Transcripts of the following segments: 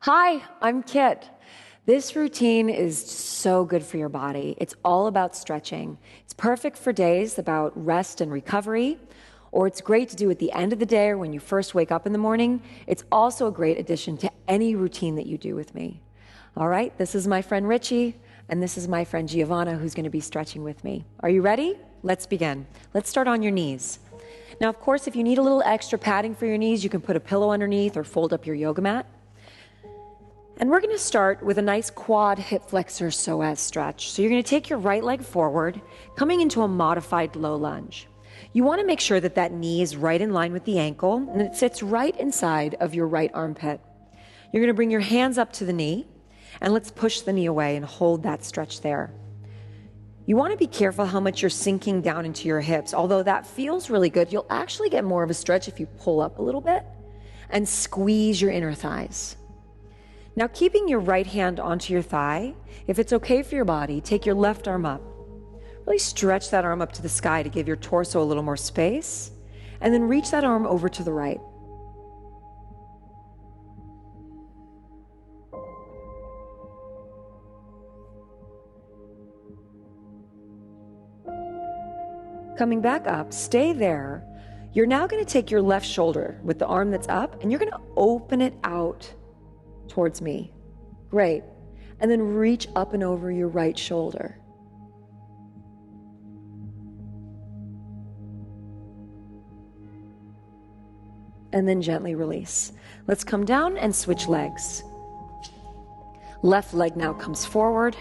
Hi, I'm Kit. This routine is so good for your body. It's all about stretching. It's perfect for days about rest and recovery, or it's great to do at the end of the day or when you first wake up in the morning. It's also a great addition to any routine that you do with me. All right, this is my friend Richie, and this is my friend Giovanna who's going to be stretching with me. Are you ready? Let's begin. Let's start on your knees. Now, of course, if you need a little extra padding for your knees, you can put a pillow underneath or fold up your yoga mat. And we're going to start with a nice quad hip flexor psoas stretch. So you're going to take your right leg forward, coming into a modified low lunge. You want to make sure that that knee is right in line with the ankle and it sits right inside of your right armpit. You're going to bring your hands up to the knee and let's push the knee away and hold that stretch there. You want to be careful how much you're sinking down into your hips. Although that feels really good, you'll actually get more of a stretch if you pull up a little bit and squeeze your inner thighs. Now, keeping your right hand onto your thigh, if it's okay for your body, take your left arm up. Really stretch that arm up to the sky to give your torso a little more space, and then reach that arm over to the right. Coming back up, stay there. You're now going to take your left shoulder with the arm that's up, and you're going to open it out towards me. Great. And then reach up and over your right shoulder. And then gently release. Let's come down and switch legs. Left leg now comes forward,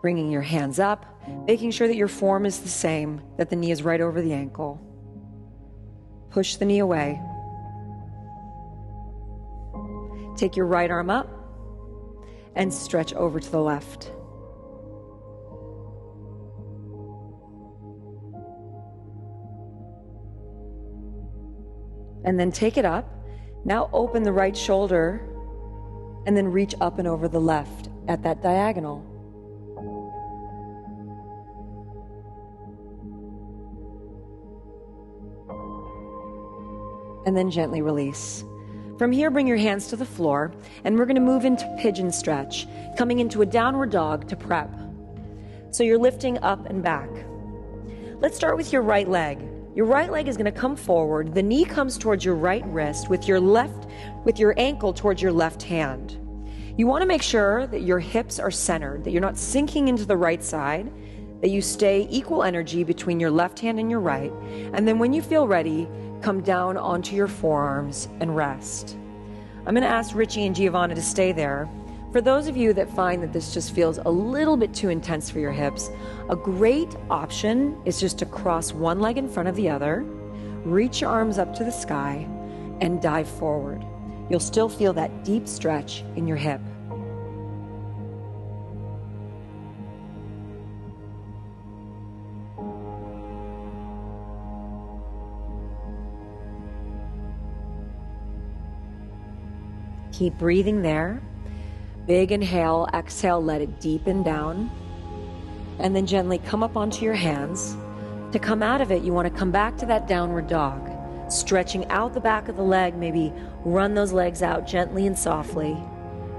bringing your hands up, making sure that your form is the same, that the knee is right over the ankle. Push the knee away. Take your right arm up and stretch over to the left. And then take it up. Now open the right shoulder and then reach up and over the left at that diagonal. And then gently release. From here, bring your hands to the floor, and we're going to move into pigeon stretch, coming into a downward dog to prep. So you're lifting up and back. Let's start with your right leg. Your right leg is going to come forward. The knee comes towards your right wrist with your ankle towards your left hand. You want to make sure that your hips are centered, that you're not sinking into the right side, that you stay equal energy between your left hand and your right. And then when you feel ready, come down onto your forearms and rest. I'm going to ask Richie and Giovanna to stay there. For those of you that find that this just feels a little bit too intense for your hips, a great option is just to cross one leg in front of the other, reach your arms up to the sky, and dive forward. You'll still feel that deep stretch in your hip. Keep breathing there. Big inhale, exhale, let it deepen down. And then gently come up onto your hands. To come out of it, you want to come back to that downward dog. Stretching out the back of the leg, maybe run those legs out gently and softly.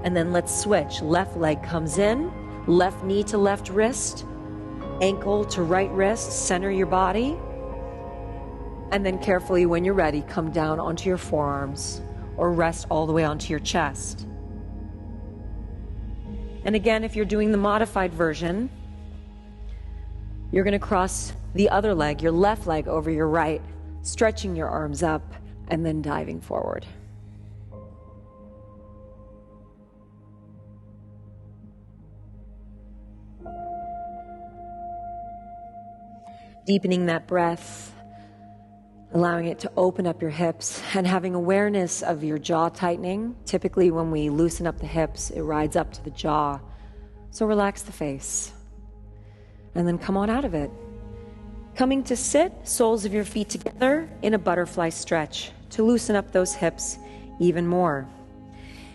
And then let's switch. Left leg comes in, left knee to left wrist, ankle to right wrist, center your body. And then carefully, when you're ready, come down onto your forearms, or rest all the way onto your chest. And again, if you're doing the modified version, you're going to cross the other leg, your left leg, over your right, stretching your arms up and then diving forward. Deepening that breath, allowing it to open up your hips and having awareness of your jaw tightening. Typically, when we loosen up the hips, it rides up to the jaw. So relax the face. And then come on out of it. Coming to sit, soles of your feet together in a butterfly stretch to loosen up those hips even more.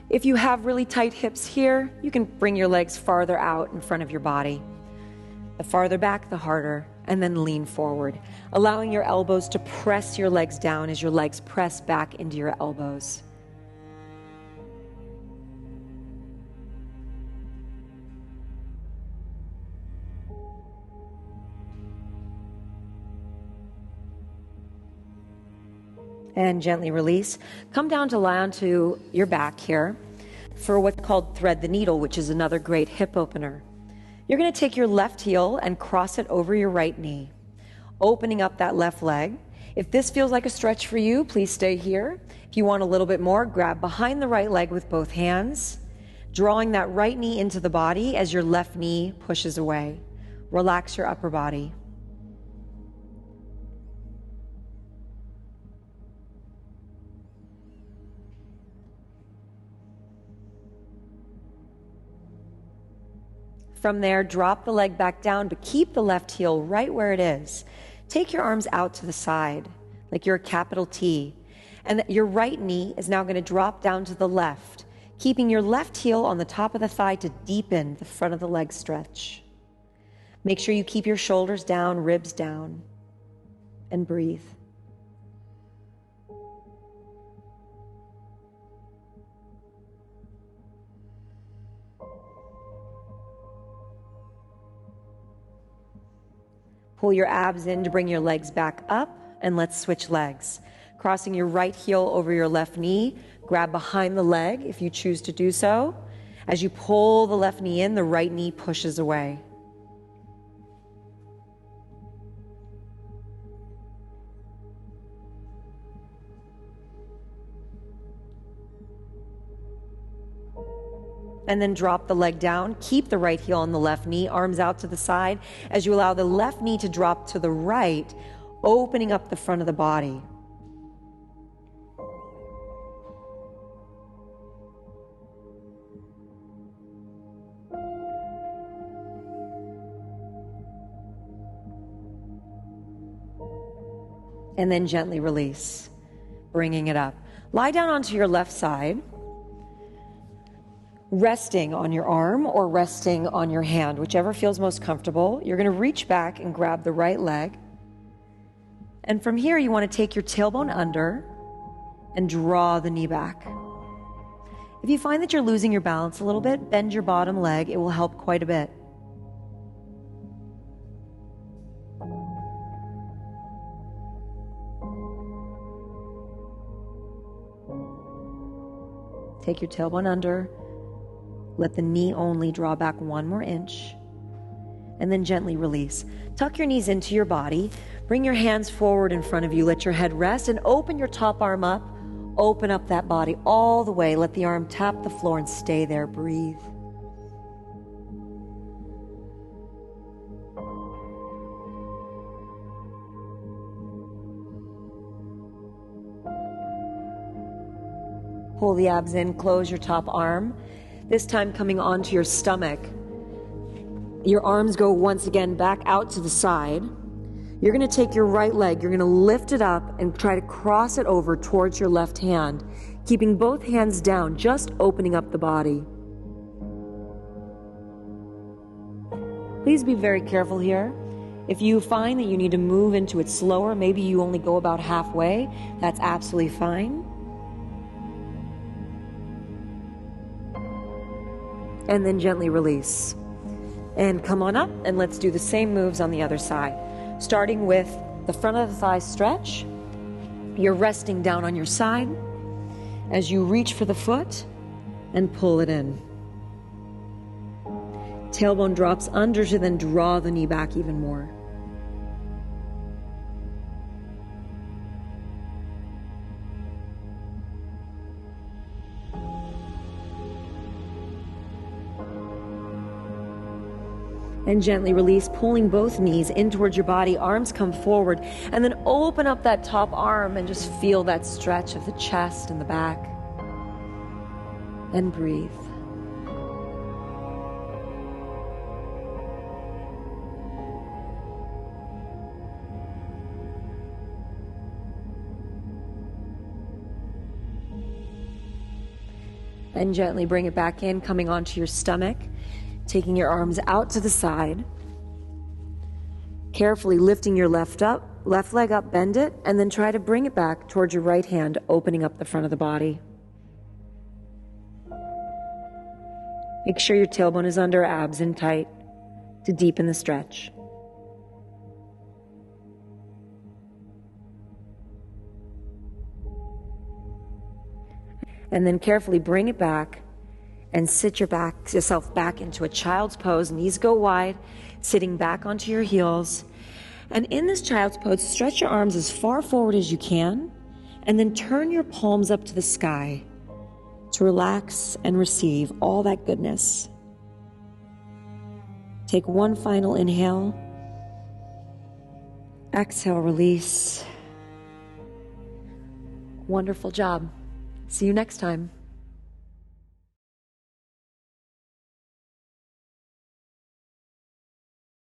If you have really tight hips here, you can bring your legs farther out in front of your body. The farther back, the harder. And then lean forward, allowing your elbows to press your legs down as your legs press back into your elbows. And gently release. Come down to lie onto your back here for what's called thread the needle, which is another great hip opener. You're going to take your left heel and cross it over your right knee, opening up that left leg. If this feels like a stretch for you, please stay here. If you want a little bit more, grab behind the right leg with both hands, drawing that right knee into the body as your left knee pushes away. Relax your upper body. From there, drop the leg back down, but keep the left heel right where it is. Take your arms out to the side, like you're a capital T. And your right knee is now going to drop down to the left, keeping your left heel on the top of the thigh to deepen the front of the leg stretch. Make sure you keep your shoulders down, ribs down, and breathe. Pull your abs in to bring your legs back up, and let's switch legs. Crossing your right heel over your left knee, grab behind the leg if you choose to do so. As you pull the left knee in, the right knee pushes away. And then drop the leg down. Keep the right heel on the left knee, arms out to the side as you allow the left knee to drop to the right, opening up the front of the body. And then gently release, bringing it up. Lie down onto your left side, resting on your arm or resting on your hand, whichever feels most comfortable. You're going to reach back and grab the right leg. And from here, you want to take your tailbone under and draw the knee back. If you find that you're losing your balance a little bit, bend your bottom leg. It will help quite a bit. Take your tailbone under. Let the knee only draw back 1 more inch, and then gently release. Tuck your knees into your body. Bring your hands forward in front of you. Let your head rest and open your top arm up. Open up that body all the way. Let the arm tap the floor and stay there. Breathe. Pull the abs in. Close your top arm. This time coming onto your stomach. Your arms go once again back out to the side. You're going to take your right leg, you're going to lift it up and try to cross it over towards your left hand, keeping both hands down, just opening up the body. Please be very careful here. If you find that you need to move into it slower, maybe you only go about halfway, that's absolutely fine. And then gently release. And come on up, and let's do the same moves on the other side. Starting with the front of the thigh stretch. You're resting down on your side as you reach for the foot and pull it in. Tailbone drops under to then draw the knee back even more. And gently release, pulling both knees in towards your body, arms come forward, and then open up that top arm and just feel that stretch of the chest and the back. And breathe. And gently bring it back in, coming onto your stomach. Taking your arms out to the side, carefully lifting your left leg up, bend it, and then try to bring it back towards your right hand, opening up the front of the body. Make sure your tailbone is under, abs in tight to deepen the stretch. And then carefully bring it back and sit yourself back into a child's pose. Knees go wide, sitting back onto your heels. And in this child's pose, stretch your arms as far forward as you can, and then turn your palms up to the sky to relax and receive all that goodness. Take one final inhale. Exhale, release. Wonderful job. See you next time.